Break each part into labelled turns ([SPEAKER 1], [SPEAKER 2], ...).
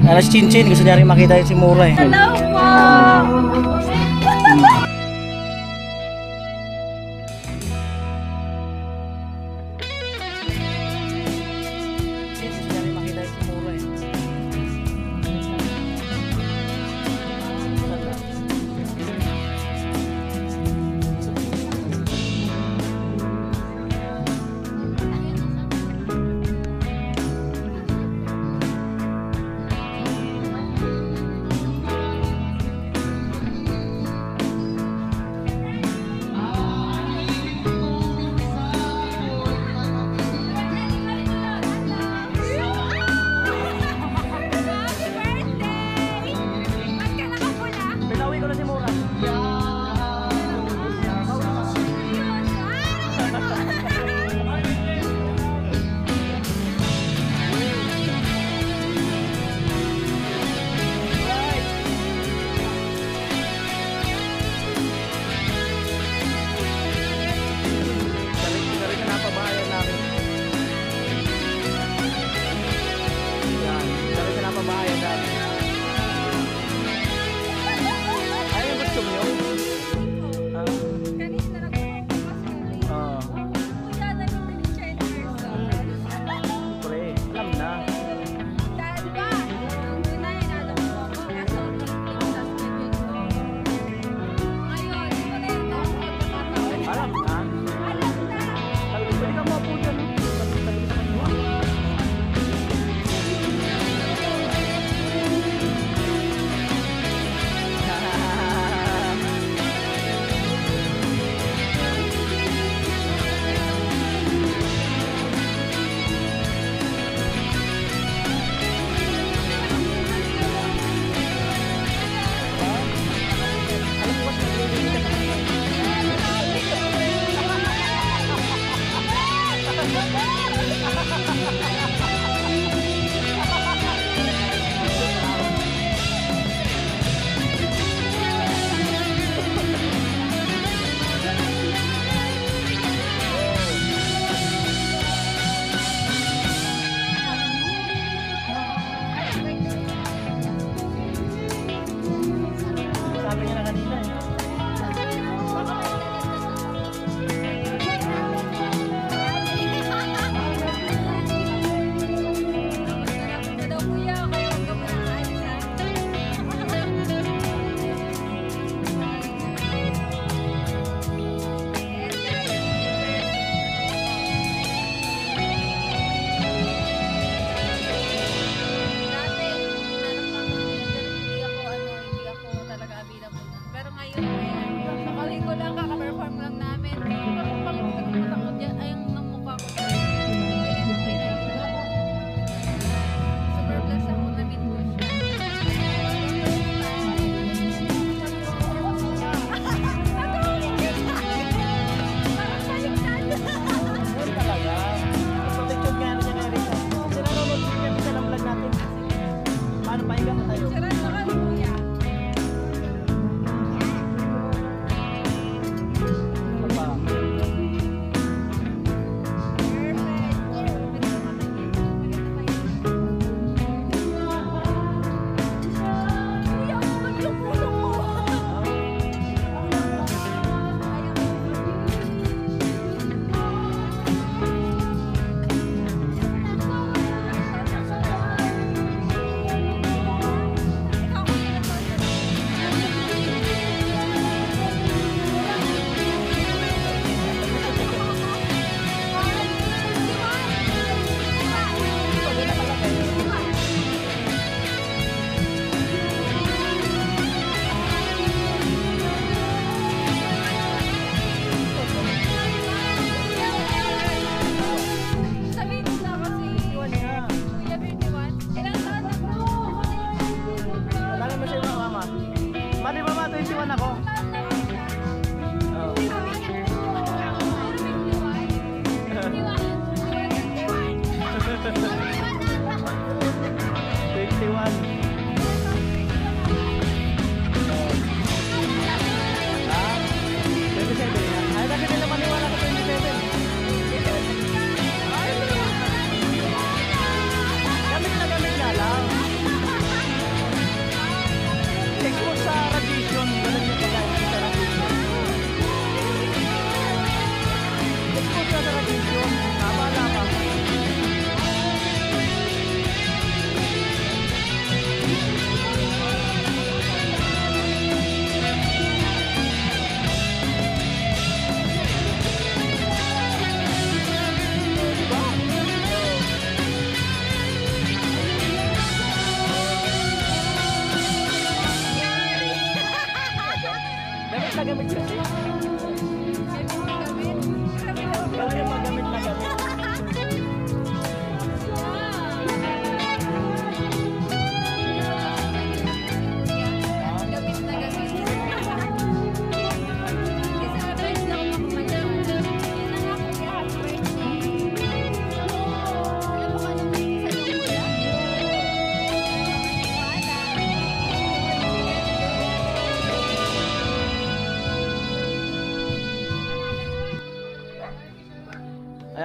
[SPEAKER 1] Alas Chinchin, gusto niya rin makita yung si Mura eh.
[SPEAKER 2] Hello po!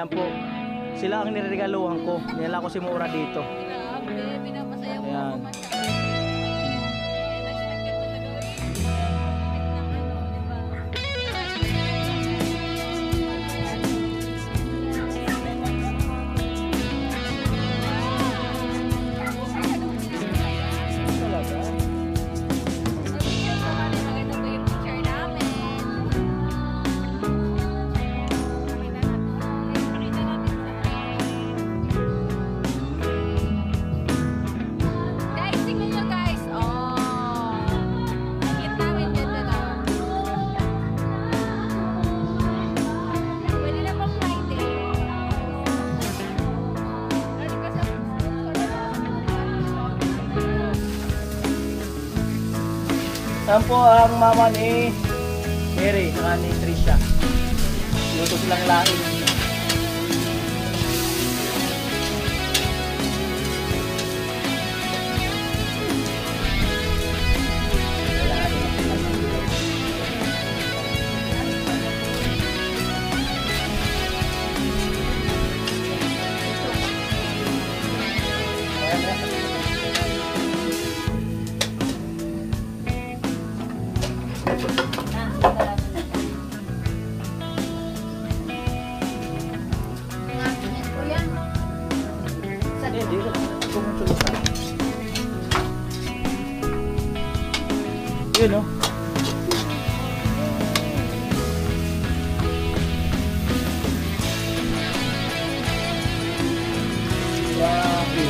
[SPEAKER 1] Ayan po. Sila ang niregaluhan ko. Nila ko si Mura dito.
[SPEAKER 2] Grabe, pinapasaya mo
[SPEAKER 1] Ayan.
[SPEAKER 2] ako masyado. Unexpected talaga. Guys, tingnan nyo guys. Oh. Nakita namin dyan na. Pwede na pang Friday. Ano ka sa
[SPEAKER 1] Saan po ang mama ni Mary, saka ni Trisha. Luto silang laing. Hindi, kumusulisan. Yun, no? Grabe.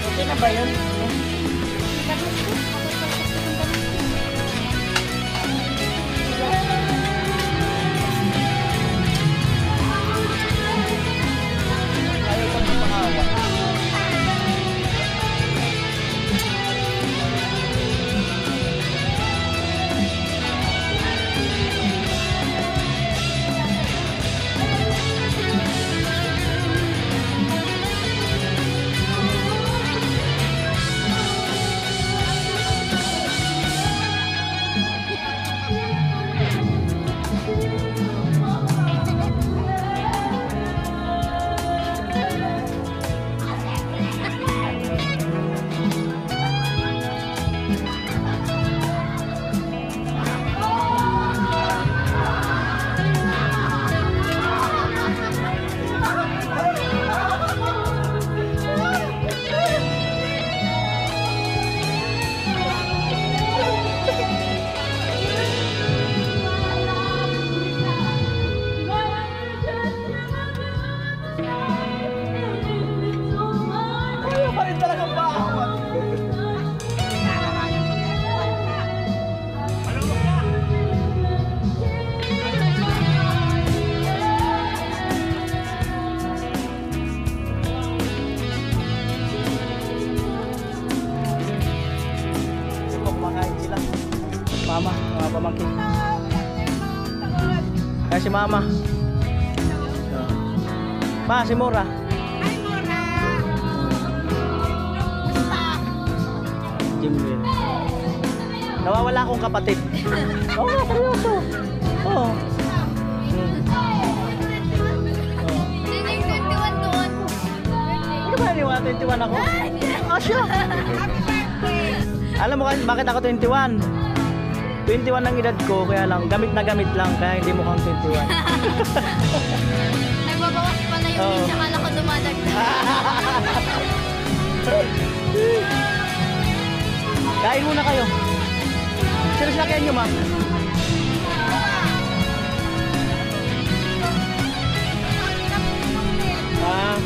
[SPEAKER 1] Okay na ba yun? Ayaw ko ng pangawa. Ayaw pa rin talagang paawat. Ito, kumakain sila. Mama, mga pamangkin. Kaya si Mama. Ma, si Mura. Jimwell. Nawawala akong kapatid. Oo, seryoso. Oo.
[SPEAKER 2] Naging 21 doon.
[SPEAKER 1] Hindi ba naniwala 21 ako? Oh, siya. Alam mo bakit ako 21? 21 ang edad ko, kaya lang, gamit na gamit lang, kaya hindi mukhang 21.
[SPEAKER 2] Nagbabawas pala yung
[SPEAKER 1] Oo.
[SPEAKER 2] age, akala ko dumadagdag.
[SPEAKER 1] Kain muna kayo. Sino sinakayan nyo, ma? Ah.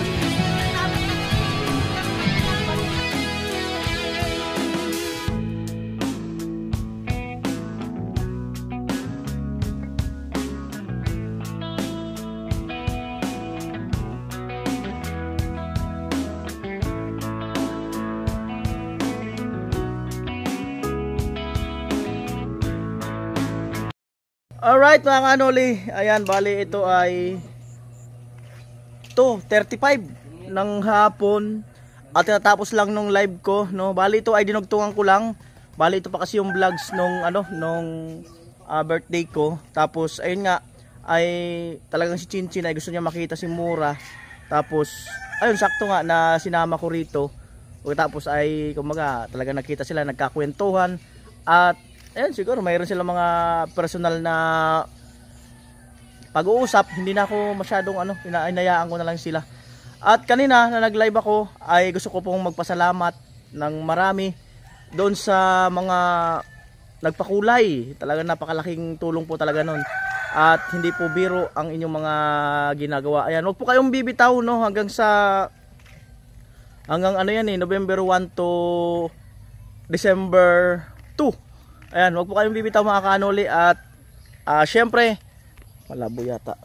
[SPEAKER 1] Alright mga kanoli, ayan bali ito ay 2:35 ng hapon at natapos lang nung live ko, no. Bali ito ay dinugtungan ko lang. Bali ito pa kasi yung vlogs nung birthday ko. Tapos ayun nga ay talagang si Chinchin ay gusto niya makita si Mura. Tapos ayun, sakto nga na sinama ko rito. Tapos ay kumaga talaga nakita sila, nagkakwentuhan. At ayun, siguro mayroon silang mga personal na pag-uusap. Hindi na ako masyadong inayaan ko na lang sila. At kanina na nag-live ako ay gusto ko pong magpasalamat ng marami doon sa mga nagpakulay. Talagang napakalaking tulong po talaga nun. At hindi po biro ang inyong mga ginagawa. Ayan, huwag po kayong bibitaw, no, hanggang ano yan November 1 to December 2. Ayan, huwag po kayong bibitaw mga kanoli. At syempre, malabo yata.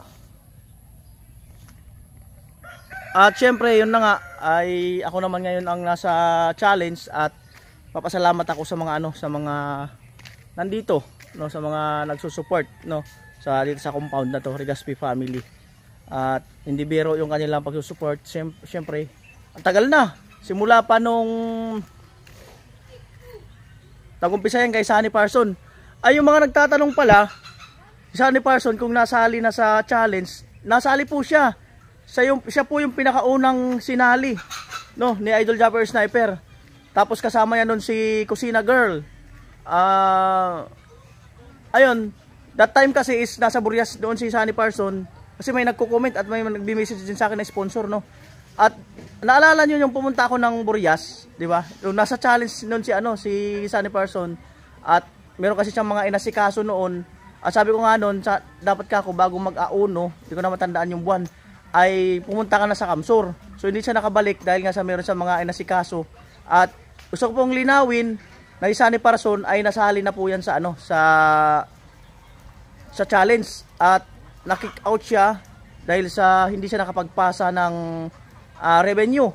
[SPEAKER 1] At syempre, yun na nga, ay ako naman ngayon ang nasa challenge. At papasalamat ako sa mga sa mga nandito, no, sa mga nagsusupport, no, dito sa compound na to, Regaspi family. At hindi biro yung kanilang pagsusupport. Syempre, ang tagal na, simula pa nung nag-umpisa yan kay Sunny Parson. Ay, yung mga nagtatanong pala, Sunny Parson kung nasali na sa challenge, nasali po siya. Siya po yung pinakaunang sinali, no, ni Idol Japper Sniper. Tapos kasama yan nun si Kusina Girl. Ayun, that time kasi is nasa Burias doon si Sunny Parson. Kasi may nagko-comment at may nagbi-message din sa akin na sponsor, no. At naalala niyo yung pumunta ako ng Burias, di ba? Yung nasa challenge noon si Sunny Parson. At meron kasi siyang mga inasikaso noon. At sabi ko nga noon, dapat ka ako bago mag-auno, hindi ko na matandaan yung buwan, ay pumunta ka na sa Kamsur. So hindi siya nakabalik dahil nga meron sa mga inasikaso. At gusto ko pong linawin na si Sunny Parson ay nasali na po yan sa sa challenge. At na-kick out siya dahil sa hindi siya nakapagpasa ng revenue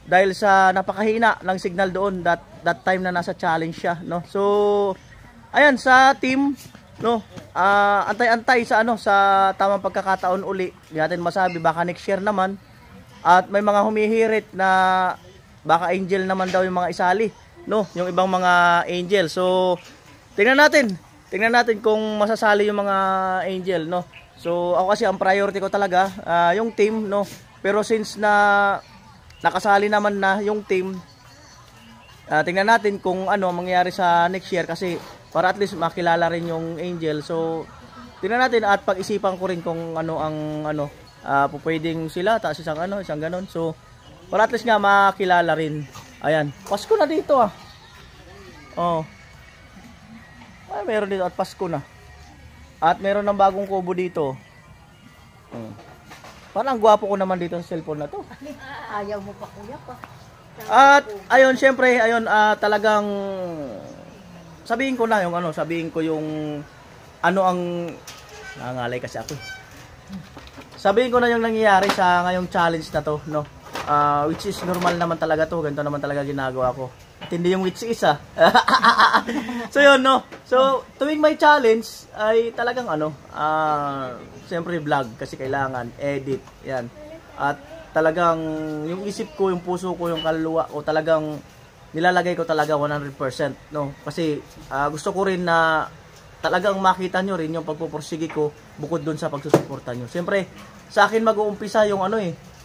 [SPEAKER 1] dahil sa napakahina ng signal doon that time na nasa challenge siya, no. So ayan, sa team, no, antay-antay sa sa tamang pagkakataon uli. Hindi natin masabi, baka next year naman. At may mga humihirit na baka angel naman daw yung mga isali, no, yung ibang mga angel. So tingnan natin kung masasali yung mga angel, no. So ako kasi ang priority ko talaga yung team, no. Pero since na nakasali naman na yung team, tingnan natin kung ano mangyayari sa next year, kasi para at least makilala rin yung angel. So tingnan natin at pag-isipan ko rin kung ano ang pupwedeng sila, tapos isang ganon. So para at least nga makilala rin. Ayan, Pasko na dito Oh. Ay, meron dito at Pasko na. At meron ng bagong kubo dito. Parang gwapo ko naman dito sa cellphone na to.
[SPEAKER 3] Ayaw mo pa, kuya pa.
[SPEAKER 1] At ayun, syempre, talagang sabihin ko yung ang nangangalay kasi ako. Sabihin ko na yung nangyayari sa ngayong challenge na to, no. Which is normal naman talaga to, ganito naman talaga ginagawa ko. At hindi yung which is So yun, no. So tuwing may challenge ay talagang siyempre vlog kasi kailangan edit, yan. At talagang yung isip ko, yung puso ko, yung kaluluwa ko talagang nilalagay ko talaga 100%, no. Kasi gusto ko rin na talagang makita nyo rin yung pagpupursige ko bukod dun sa pagsusuporta nyo. Siyempre sa akin mag-uumpisa yung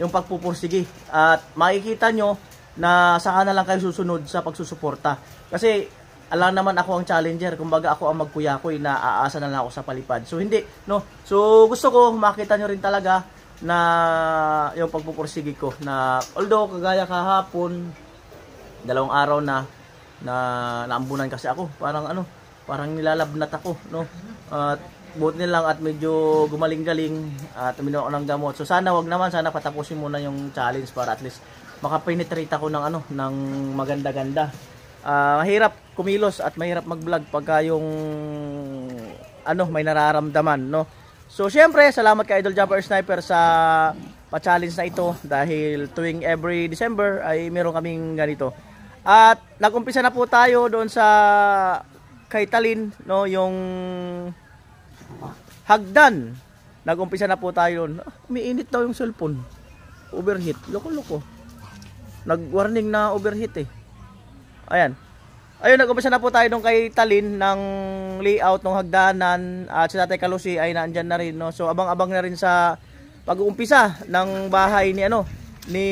[SPEAKER 1] yung pagpupursige, at makikita nyo na saka na lang kayo susunod sa pagsusuporta. Kasi alam naman ako ang challenger, kumbaga ako ang magkuyakoy na aasa na lang ako sa palipad. So hindi, no. So gusto ko makita nyo rin talaga na yung pagpupursige ko, na although kagaya kahapon, 2 araw na naambunan kasi ako, parang nilalabnat ako, no. At buti nilang at medyo gumaling-galing at uminom ako ng gamot. So sana patapusin muna yung challenge para at least makapenetrate ako ng maganda-ganda. Mahirap kumilos at mahirap mag-vlog pagka yung may nararamdaman, no. So syempre, salamat kay Idol Japper Sniper sa pa-challenge na ito, dahil tuwing every December ay meron kaming ganito. At nag-umpisa na po tayo doon sa kay Talin, no, yung hagdan. Nag-umpisa na po tayo doon. Umiinit daw yung cellphone. Overheat. Loko-loko. Nag-warning na overheat eh. Ayan. Ayun, nag-umpisa na po tayo nung kay Talin ng layout ng hagdanan at si Tatay Kalusi ay naandyan na rin, no. So abang-abang na rin sa pag-uumpisa ng bahay ni ni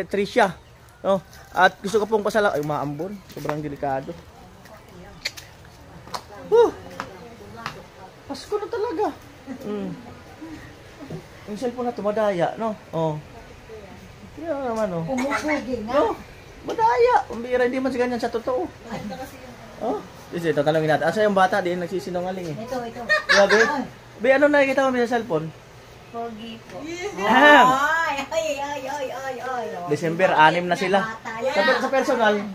[SPEAKER 1] Tricia, no. At gusto ko pong ay umaambon, sobrang delikado. Pasko na talaga. Yung cellphone na tumadaya, no. Oh. Yan naman, no.
[SPEAKER 3] Umupugi nga.
[SPEAKER 1] No. Madaya. Umbira, hindi man sa ganyan sa totoo. Oh, ito talangin natin. Asa yung bata, di nagsisinungaling eh.
[SPEAKER 3] Ito.
[SPEAKER 1] Grabe. Be, ano nakikita mo sa cellphone?
[SPEAKER 3] Pogi po.
[SPEAKER 1] Ham.
[SPEAKER 3] Ay.
[SPEAKER 1] December, 6 na sila. Sa personal,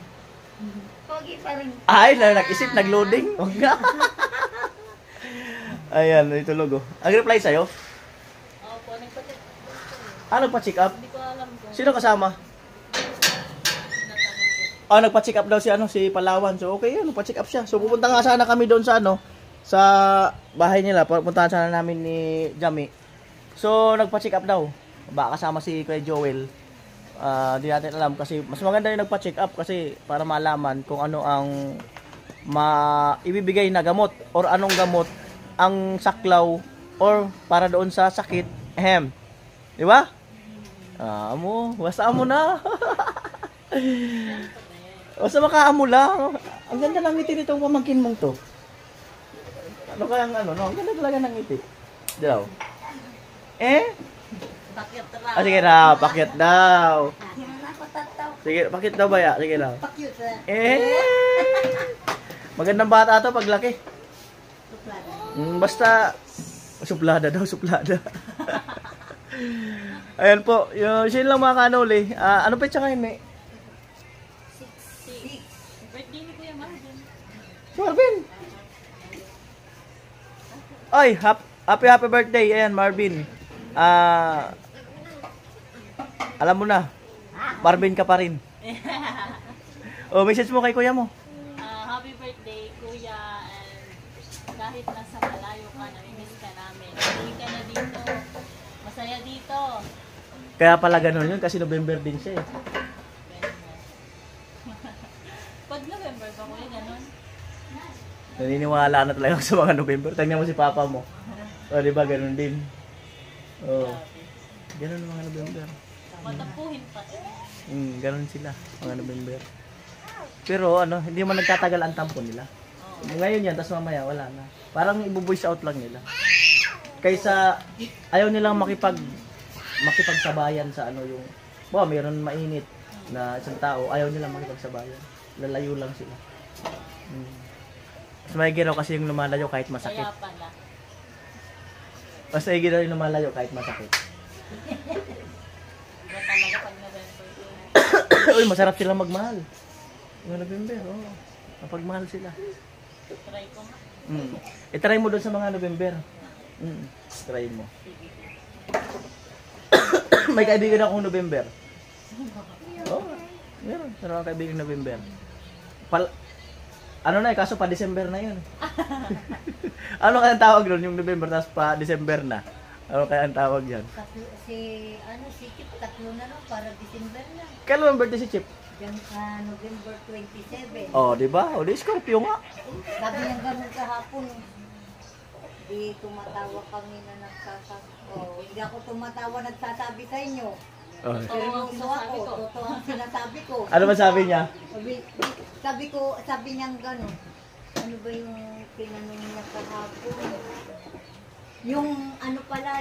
[SPEAKER 3] Pogi pa rin.
[SPEAKER 1] ay, nag-isip, nag-loading. Huwag nga. Ayan, itulog oh. Ang reply sa'yo?
[SPEAKER 2] Opo, nagpacheck.
[SPEAKER 1] Ano pa check up?
[SPEAKER 2] Hindi ko alam kung
[SPEAKER 1] Sino kasama? Nagpa-check up daw si Palawan. So okay yun, nagpa-check up siya. So pupunta nga sana kami doon sa sa bahay nila. Pupuntahan sana namin ni Jami. So nagpa-check up daw. Baka kasama si Kuya Joel. Di natin alam kasi mas maganda yung nagpa-check up kasi para malaman kung ano ang ibibigay na gamot or anong gamot ang saklaw or para doon sa sakit. Di ba? Basta mo na. Basta makaamo lang. Ang ganda ng ngiti nitong pamangkin mong to. Ano kaya ang no? Ang ganda talaga ng ngiti. Daw.
[SPEAKER 2] bakit tara.
[SPEAKER 1] Sige na, pakyat daw.
[SPEAKER 3] Nakatataw.
[SPEAKER 1] Sige, pakyat daw ba ya? Sige na.
[SPEAKER 3] Pakyut.
[SPEAKER 1] Magandang bata to paglaki.
[SPEAKER 3] Suplada.
[SPEAKER 1] Basta suplada. Ayan po, yung sin lang mga kanuli. Ano pa tsaka yun, eh?
[SPEAKER 2] Birthday ni Kuya Marvin.
[SPEAKER 1] Marvin! Ay, happy birthday. Ayan, Marvin. Alam mo na, Marvin ka pa rin. Message mo kay kuya mo.
[SPEAKER 2] Happy birthday, Kuya. And kahit nasa malayo ka, namimiss ka namin. Hindi ka na dito. Masaya dito.
[SPEAKER 1] Kaya pala ganun yun, kasi November din siya eh.
[SPEAKER 2] Pag November ba, Kuya, ganun?
[SPEAKER 1] Naniniwala na talaga ako sa mga November. Tingnan mo si papa mo. Di ba, ganun din. Ganun mga November.
[SPEAKER 2] Matampuhin pa.
[SPEAKER 1] Ganun sila, mga November. Pero hindi man nagtatagal ang tampo nila. Ngayon yan, tapos mamaya wala na. Parang ibu-voice out lang nila. Kaysa ayaw nilang makipagsabayan sa yung mayroon mainit na isang tao, ayaw nilang makipagsabayan. Lalayo lang sila. Mas maigi raw kasi yung lumalayo kahit masakit.
[SPEAKER 2] Kaya pala.
[SPEAKER 1] Mas maigi raw yung lumalayo kahit masakit.
[SPEAKER 2] Iba talaga pag November.
[SPEAKER 1] Uy, masarap silang magmahal. Mga November, mapagmahal sila.
[SPEAKER 2] Try ko nga.
[SPEAKER 1] I-try mo doon sa mga November. Try mo. May kaibigan akong November. Meron. Meron akong kaibigan November. Kaso pa December na yun. Ano kaya ang tawag doon yung November tapos pa December na? Ano kaya ang tawag yan?
[SPEAKER 3] Si Chip, 3 na para December na.
[SPEAKER 1] Kailan ang birthday si Chip?
[SPEAKER 3] November 27.
[SPEAKER 1] Di ba? Di Scorpio nga.
[SPEAKER 3] Sabi niya ganun kahapon. Di tumatawa kami na nagsasabi. Hindi ako tumatawa nagsasabi sa inyo. Seryoso ako. Totoo ang sinasabi ko.
[SPEAKER 1] Ano ba sabi niya?
[SPEAKER 3] Sabi niya gano'n. Ano ba yung pinanong niya kahapon? Yung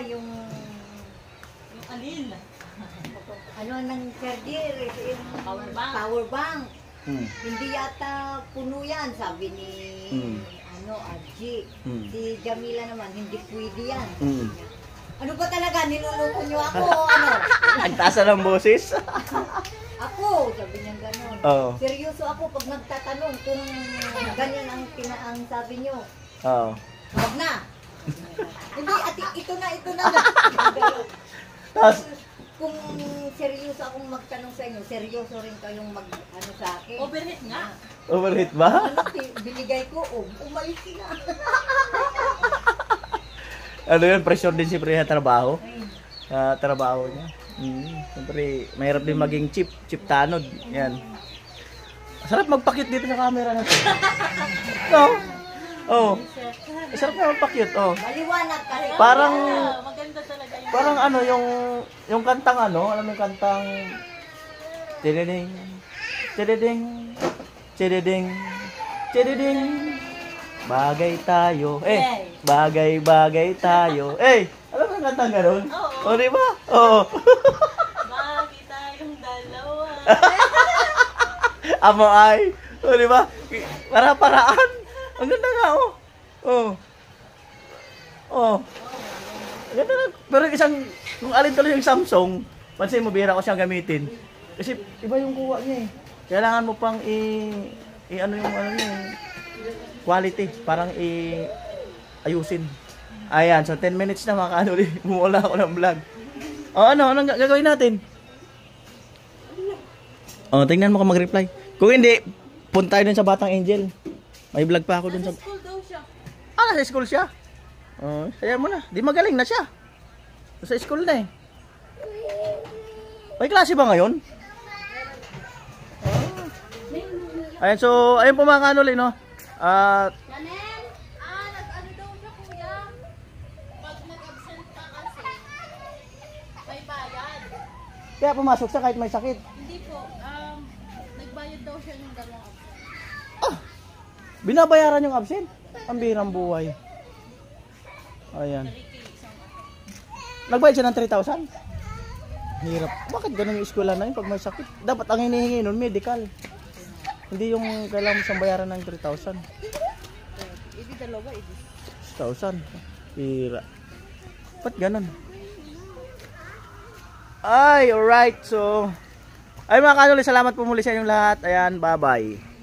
[SPEAKER 3] yung
[SPEAKER 2] alin?
[SPEAKER 3] ng charger, yung power bank. Hindi yata puno yan, sabi ni Adji. Si Jamila naman, hindi pwede yan. Ano ba talaga, niluloko niyo ako,
[SPEAKER 1] Ang taas ng boses.
[SPEAKER 3] Ako, sabi niya gano'n.
[SPEAKER 1] Oo.
[SPEAKER 3] Seryoso ako pag nagtatanong kung ganyan ang sabi niyo. Wag na. Hindi, ito na.
[SPEAKER 1] Tapos,
[SPEAKER 3] kung seryoso akong magtanong sa inyo, seryoso rin kayong sa akin.
[SPEAKER 2] Overheat nga.
[SPEAKER 1] overheat ba?
[SPEAKER 3] Binigay ko, umalis na.
[SPEAKER 1] Yun, pressure din siyempre sa trabaho. Trabaho niya. Siyempre, mahirap din maging chip tanod. Yan. Sarap magpakit dito sa camera na to. No? Oh. Sarap na magpakit, oh.
[SPEAKER 3] Maliwanag kasi.
[SPEAKER 1] Parang
[SPEAKER 2] Maganda talaga yung
[SPEAKER 1] parang ano yung kantang ano, alam mo yung kantang tididing tididing tididing tididing bagay tayo. Bagay tayo. Alam mo yung kantang gano'n?
[SPEAKER 2] Oo.
[SPEAKER 1] O, di ba? Oo.
[SPEAKER 2] Bakit tayong dalawa?
[SPEAKER 1] Amo ay. O, di ba? Para-paraan. Ang ganda nga, oh. Oh. Oh. Ganda na. Pero kung alin tuloy yung Samsung, pansin mo, bihira ko siyang gamitin. Kasi iba yung kuha niya eh. Kailangan mo pang ano niya, quality. Parang ayusin. Ayan, so 10 minutes na mga kanuli. Bumula ako ng vlog. O anong gagawin natin? O, tingnan mo kung mag-reply. Kung hindi, punta tayo dun sa Batang Angel. May vlog pa ako dun sa...
[SPEAKER 2] School daw siya.
[SPEAKER 1] Nasa school siya. O, kaya mo na. Di magaling na siya. Sa school na eh. May klase ba ngayon? Ayan, so, ayun po mga kanuli, no?
[SPEAKER 2] Janel, nag-ano daw siya kuya? Pag nag-absent ka kasi, may bayad.
[SPEAKER 1] Kaya pumasok siya kahit may sakit.
[SPEAKER 2] Hindi po, nagbayad daw siya ng 2 absent.
[SPEAKER 1] Binabayaran yung absent. Ang bihirang buhay. Ayan. Nagbayad siya ng 3,000. Hirap. Bakit ganun yung eskwela na yun pag may sakit? Dapat ang hinihingi nun, medical. Hindi yung kailangan mo siyang bayaran ng 3,000.
[SPEAKER 2] Hindi dalawa,
[SPEAKER 1] 6,000. Hira. Ba't ganun? Ay, alright. So, ay mga kanuli, salamat po muli sa inyong lahat. Ayan, bye-bye.